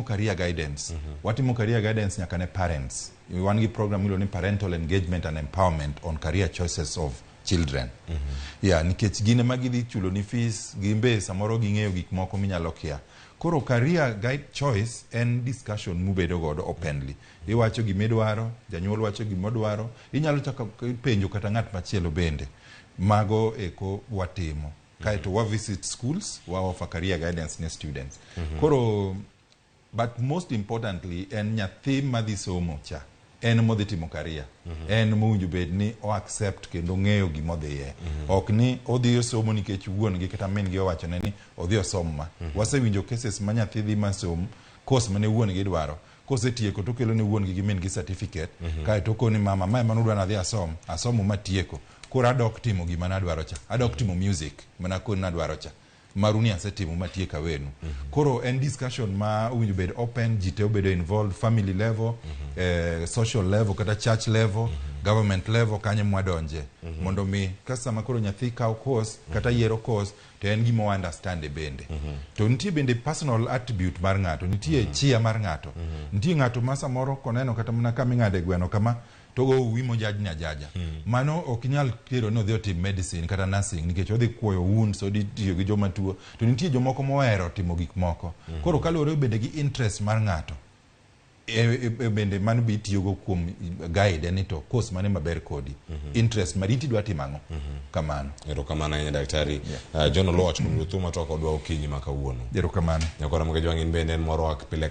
career guidance. Watimo career guidance nyaka ne parents. Wan gi program ilo ni parental engagement and empowerment on career choices of children. Yeah, nikech gine magidhi chulo ni fees, gimbe samoro ging'eyo gik moko minyalo kia. Koro career guide choice en discussion mubedo godo openly. Iwacho gimidwaro, janyuol wacho gimodwaro, inyalo chaka penjo kata ng'at machielo bende. Mago eko watimo. Kaito wa visit schools, wa offer career guidance ne students. Koro, but most importantly, en nyathi madhi somo cha. En modhi timo career. En mowinjo bed ni o accept kendo ng'eyo gimodhiye. Ok ni odhi somo nikech wuon gi kata min gi owacho ne ni odhi osom ma. Wasewinjo cases ma nyathi dhi masom course mane wuon gi dwaro. Kosetieko to kelo ne wuon gi min gi certificate. Kaito koni mama ma mano dwa nadhi asomo matieko. Koro adok timo gima nadwaro cha. Adok timo music mana koni nadwaro cha. Maruni asetimo matieka wenu. Koro en discussion ma winjo bed open, jite obedo involved, family level, social level, kata church level, government level, kanye mwadonje. Mondo mi, kasa makoro nyathi kao course, kata yiero course, to en gimo understand e bende. To nitie bende personal attribute mar ng'ato, nitie chia mar ng'ato. Nitie ng'ato masa moro koneno kata mna kama ing'ade gweno kama, togo wimo jajnya jaja. Mano okinyal kero no dhio tim medicine kata nursing nikech odhi kuoyo wounds odi tiyo gi joma tuo. To nitie jomoko mohero timo gik moko. Koro kalore bende gi interest mar ng'ato. Bende mano bi tiyogo kuom guide ni to course mane maber kodi. Interest mariti dwa timang'o. Kamano. Erokamano ahinya daktari. John Oluoch kuom thuma to kodwa okinyi makawuono. Erokamano. Nyakora mge jwang'in bende en moro wak pile